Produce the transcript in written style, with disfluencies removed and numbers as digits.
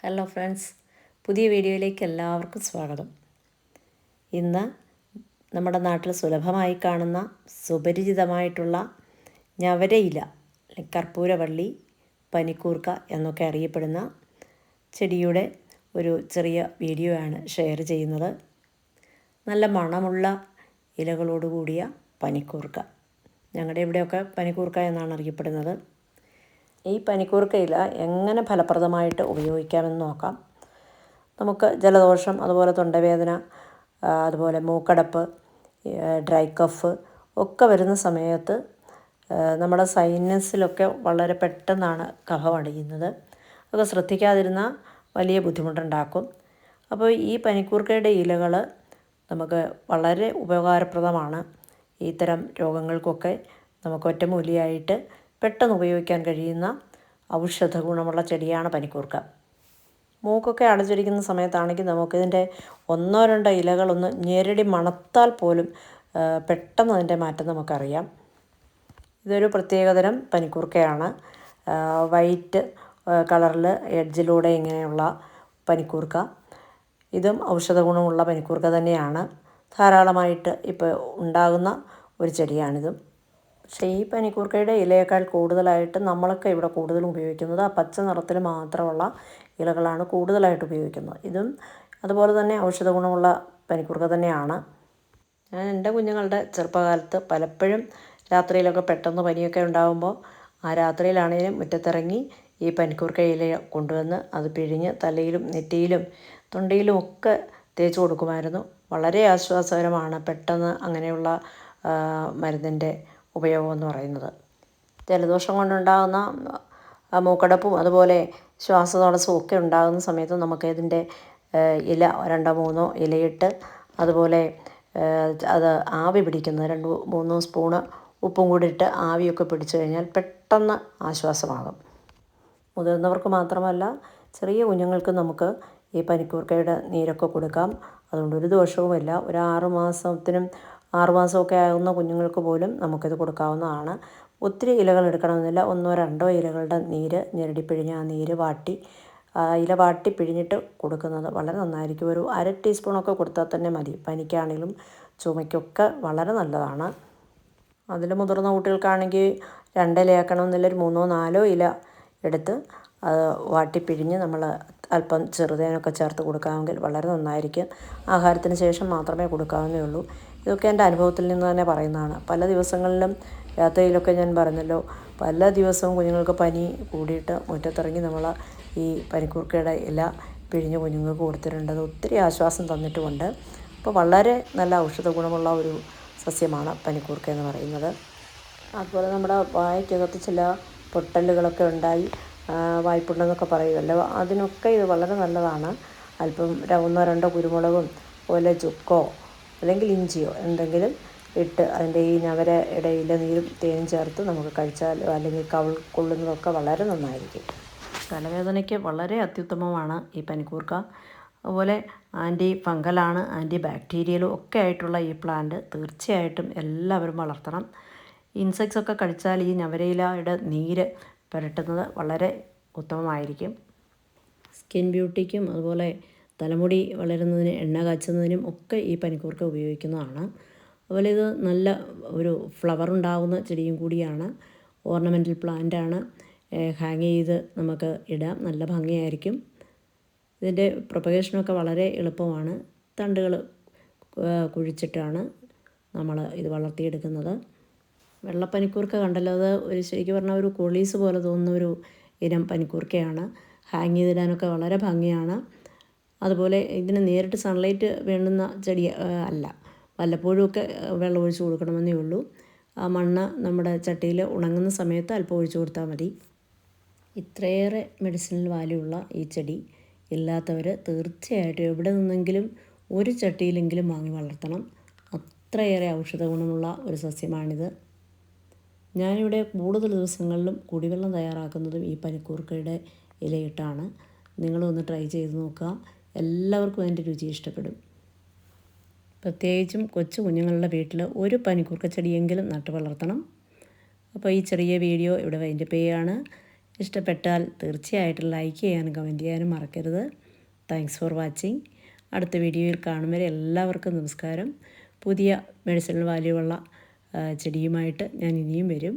Hello friends, പുതിയ വീഡിയോയിലേക്ക് എല്ലാവർക്കും സ്വാഗതം. ഇന്ന് നമ്മുടെ നാട്ടിൽ സുലഭമായി കാണുന്ന സുപരിചിതമായിട്ടുള്ള ഞവരയില, കർപ്പൂരവള്ളി, പനിക്കൂർക്ക എന്നൊക്കെ അറിയപ്പെടുന്ന ചെടിയുടെ ഒരു ചെറിയ വീഡിയോ ആണ് ഷെയർ ചെയ്യുന്നത്. നല്ല മണമുള്ള ഇലകളോടുകൂടിയ പനിക്കൂർക്ക, ഞങ്ങളുടെ ഇവിടെയൊക്കെ പനിക്കൂർക്ക എന്നാണ് അറിയപ്പെടുന്നത്. ഈ പനിക്കൂർക്ക ഇല എങ്ങനെ ഫലപ്രദമായിട്ട് ഉപയോഗിക്കാമെന്ന് നോക്കാം. നമുക്ക് ജലദോഷം, അതുപോലെ തൊണ്ടവേദന, അതുപോലെ മൂക്കടപ്പ്, ഡ്രൈ കഫ് ഒക്കെ വരുന്ന സമയത്ത് നമ്മുടെ സൈനസിലൊക്കെ വളരെ പെട്ടെന്നാണ് കഫം അടിയുന്നത്. അതൊക്കെ ശ്രദ്ധിക്കാതിരുന്നാൽ വലിയ ബുദ്ധിമുട്ടുണ്ടാക്കും. അപ്പോൾ ഈ പനിക്കൂർക്കയുടെ ഇലകൾ നമുക്ക് വളരെ ഉപകാരപ്രദമാണ്. ഇത്തരം രോഗങ്ങൾക്കൊക്കെ നമുക്ക് ഒറ്റമൂലിയായിട്ട് പെട്ടെന്ന് ഉപയോഗിക്കാൻ കഴിയുന്ന ഔഷധ ഗുണമുള്ള ചെടിയാണ് പനിക്കൂർക്ക. മൂക്കൊക്കെ അടച്ചിരിക്കുന്ന സമയത്താണെങ്കിൽ നമുക്കിതിൻ്റെ ഒന്നോ രണ്ടോ ഇലകളൊന്ന് ഞെരടി മണത്താൽ പോലും പെട്ടെന്ന് അതിൻ്റെ മാറ്റം നമുക്കറിയാം. ഇതൊരു പ്രത്യേകതരം പനിക്കൂർക്കയാണ്. വൈറ്റ് കളറിൽ എഡ്ജിലൂടെ ഇങ്ങനെയുള്ള പനിക്കൂർക്ക. ഇതും ഔഷധ ഗുണമുള്ള പനിക്കൂർക്ക തന്നെയാണ്. ധാരാളമായിട്ട് ഇപ്പോൾ ഉണ്ടാകുന്ന ഒരു ചെടിയാണിതും. പക്ഷേ ഈ പനിക്കൂർക്കയുടെ ഇലയേക്കാൾ കൂടുതലായിട്ട് നമ്മളൊക്കെ ഇവിടെ കൂടുതലും ഉപയോഗിക്കുന്നത് ആ പച്ച നിറത്തിൽ മാത്രമുള്ള ഇലകളാണ് കൂടുതലായിട്ട് ഉപയോഗിക്കുന്നത്. ഇതും അതുപോലെ തന്നെ ഔഷധ ഗുണമുള്ള പനിക്കൂർക്ക തന്നെയാണ്. ഞാൻ എൻ്റെ കുഞ്ഞുങ്ങളുടെ ചെറുപ്പകാലത്ത് പലപ്പോഴും രാത്രിയിലൊക്കെ പെട്ടെന്ന് പനിയൊക്കെ ഉണ്ടാകുമ്പോൾ ആ രാത്രിയിലാണെങ്കിലും മുറ്റത്തിറങ്ങി ഈ പനിക്കൂർക്ക ഇല കൊണ്ടുവന്ന് അത് പിഴിഞ്ഞ് തലയിലും നെറ്റിയിലും തൊണ്ടയിലും ഒക്കെ തേച്ച് കൊടുക്കുമായിരുന്നു. വളരെ ആശ്വാസകരമാണ് പെട്ടെന്ന് അങ്ങനെയുള്ള മരുന്നിൻ്റെ ഉപയോഗം എന്ന് പറയുന്നത്. ജലദോഷം കൊണ്ടുണ്ടാകുന്ന മൂക്കടപ്പും അതുപോലെ ശ്വാസതടസ്സവും ഒക്കെ ഉണ്ടാകുന്ന സമയത്ത് നമുക്ക് ഇതിൻ്റെ ഇല 2-3 ഇലയിട്ട് അതുപോലെ അത് ആവി പിടിക്കുന്നത് 2-3 സ്പൂണ് ഉപ്പും കൂടി ഇട്ട് ആവിയൊക്കെ പിടിച്ചു കഴിഞ്ഞാൽ പെട്ടെന്ന് ആശ്വാസമാകും. മുതിർന്നവർക്ക് മാത്രമല്ല, ചെറിയ കുഞ്ഞുങ്ങൾക്ക് നമുക്ക് ഈ പനിക്കൂർക്കയുടെ നീരൊക്കെ കൊടുക്കാം. അതുകൊണ്ടൊരു ദോഷവുമില്ല. ഒരു 6 മാസമൊക്കെ ആകുന്ന കുഞ്ഞുങ്ങൾക്ക് പോലും നമുക്കിത് കൊടുക്കാവുന്നതാണ്. ഒത്തിരി ഇലകൾ എടുക്കണമെന്നില്ല. 1-2 ഇലകളുടെ നീര് ഞെരടിപ്പിഴിഞ്ഞ് ആ നീര് ഇല വാട്ടി പിഴിഞ്ഞിട്ട് കൊടുക്കുന്നത് വളരെ നന്നായിരിക്കും. ഒരു 1/2 ടീസ്പൂണൊക്കെ കൊടുത്താൽ തന്നെ മതി. പനിക്കാണെങ്കിലും ചുമയ്ക്കൊക്കെ വളരെ നല്ലതാണ്. അതിൽ മുതിർന്ന കുട്ടികൾക്കാണെങ്കിൽ 2 ഇലയാക്കണമെന്നില്ല, ഒരു 3-4 ഇല എടുത്ത് വാട്ടിപ്പിഴിഞ്ഞ് നമ്മൾ അല്പം ചെറുതേനൊക്കെ ചേർത്ത് കൊടുക്കാമെങ്കിൽ വളരെ നന്നായിരിക്കും. ആഹാരത്തിന് ശേഷം മാത്രമേ കൊടുക്കാവുന്നേ ഉള്ളൂ. ഇതൊക്കെ എൻ്റെ അനുഭവത്തിൽ നിന്ന് തന്നെ പറയുന്നതാണ്. പല ദിവസങ്ങളിലും രാത്രിയിലൊക്കെ ഞാൻ പറഞ്ഞല്ലോ, പല ദിവസവും കുഞ്ഞുങ്ങൾക്ക് പനി കൂടിയിട്ട് മുറ്റത്തിറങ്ങി നമ്മൾ ഈ പനിക്കൂർക്കയുടെ ഇല പിഴിഞ്ഞ് കുഞ്ഞുങ്ങൾക്ക് കൊടുത്തിട്ടുണ്ട്. അത് ഒത്തിരി ആശ്വാസം തന്നിട്ടുമുണ്ട്. അപ്പോൾ വളരെ നല്ല ഔഷധ ഗുണമുള്ള ഒരു സസ്യമാണ് പനിക്കൂർക്ക എന്ന് പറയുന്നത്. അതുപോലെ നമ്മുടെ വായ്ക്കകത്ത് ചില പൊട്ടലുകളൊക്കെ ഉണ്ടായി വായ്പുണ്ണെന്നൊക്കെ പറയുമല്ലോ, അതിനൊക്കെ ഇത് വളരെ നല്ലതാണ്. അല്പം 1-2 കുരുമുളകും അതുപോലെ ചുക്കോ അല്ലെങ്കിൽ ഇഞ്ചിയോ എന്തെങ്കിലും ഇട്ട് അതിൻ്റെ ഈ ഞവരയുടെ ഇല നീരും തേനും ചേർത്ത് നമുക്ക് കഴിച്ചാൽ അല്ലെങ്കിൽ കവിൾ കൊള്ളുന്നതൊക്കെ വളരെ നന്നായിരിക്കും. തലവേദനയ്ക്ക് വളരെ അത്യുത്തമമാണ് ഈ പനിക്കൂർക്ക. അതുപോലെ ആൻറ്റി ഫംഗലാണ്, ആൻറ്റി ബാക്ടീരിയലും ഒക്കെ ആയിട്ടുള്ള ഈ പ്ലാന്റ് തീർച്ചയായിട്ടും എല്ലാവരും വളർത്തണം. ഇൻസെക്ട്സ് ഒക്കെ കഴിച്ചാൽ ഈ ഞവരയിലയുടെ നീര് പുരട്ടുന്നത് വളരെ ഉത്തമമായിരിക്കും. സ്കിൻ ബ്യൂട്ടിക്കും അതുപോലെ തലമുടി വളരുന്നതിന്, എണ്ണ കാച്ചുന്നതിനും ഒക്കെ ഈ പനിക്കൂർക്ക ഉപയോഗിക്കുന്നതാണ്. അതുപോലെ ഇത് നല്ല ഒരു ഫ്ലവർ ഉണ്ടാകുന്ന ചെടിയും കൂടിയാണ്. ഓർണമെൻ്റൽ പ്ലാന്റാണ്. ഹാങ് ചെയ്ത് നമുക്ക് ഇടാം, നല്ല ഭംഗിയായിരിക്കും. ഇതിൻ്റെ പ്രൊപ്പഗേഷനൊക്കെ വളരെ എളുപ്പമാണ്. തണ്ടുകൾ കുഴിച്ചിട്ടാണ് നമ്മൾ ഇത് വളർത്തിയെടുക്കുന്നത്. വെള്ളപ്പനിക്കൂർക്ക കണ്ടല്ലോ, അത് ഒരു ശരിക്കും പറഞ്ഞാൽ ഒരു കോളീസ് പോലെ തോന്നുന്ന ഒരു ഇനം പനിക്കൂർക്കയാണ്. ഹാങ് ചെയ്തിടാനൊക്കെ വളരെ ഭംഗിയാണ്. അതുപോലെ ഇതിന് നേരിട്ട് സൺലൈറ്റ് വേണ്ടുന്ന ചെടി അല്ല, വല്ലപ്പോഴുമൊക്കെ വെള്ളം ഒഴിച്ച് കൊടുക്കണമെന്നേ ഉള്ളൂ. ആ മണ്ണ് നമ്മുടെ ചട്ടിയിൽ ഉണങ്ങുന്ന സമയത്ത് അല്പം ഒഴിച്ചു കൊടുത്താൽ മതി. ഇത്രയേറെ മെഡിസിനൽ വാല്യൂ ഉള്ള ഈ ചെടി ഇല്ലാത്തവർ തീർച്ചയായിട്ടും എവിടെ നിന്നെങ്കിലും ഒരു ചട്ടിയിലെങ്കിലും വാങ്ങി വളർത്തണം. അത്രയേറെ ഔഷധ ഗുണമുള്ള ഒരു സസ്യമാണിത്. ഞാനിവിടെ കൂടുതൽ ദിവസങ്ങളിലും കുടിവെള്ളം തയ്യാറാക്കുന്നതും ഈ പനിക്കൂർക്കയുടെ ഇലയിട്ടാണ്. നിങ്ങളൊന്ന് ട്രൈ ചെയ്ത് നോക്കുക. എല്ലാവർക്കും അതിൻ്റെ രുചി ഇഷ്ടപ്പെടും. പ്രത്യേകിച്ചും കൊച്ചു കുഞ്ഞുങ്ങളുടെ വീട്ടിൽ ഒരു പനിക്കൂർക്ക ചെടിയെങ്കിലും നട്ട് വളർത്തണം. അപ്പോൾ ഈ ചെറിയ വീഡിയോ ഇവിടെ വൈൻഡപ്പ് ചെയ്യുകയാണ്. ഇഷ്ടപ്പെട്ടാൽ തീർച്ചയായിട്ടും ലൈക്ക് ചെയ്യാനും കമൻറ്റ് ചെയ്യാനും മറക്കരുത്. Thanks for watching. അടുത്ത വീഡിയോയിൽ കാണും വരെ എല്ലാവർക്കും നമസ്കാരം. പുതിയ മെഡിസിനൽ വാല്യൂ ഉള്ള ചെടിയുമായിട്ട് ഞാൻ ഇനിയും വരും.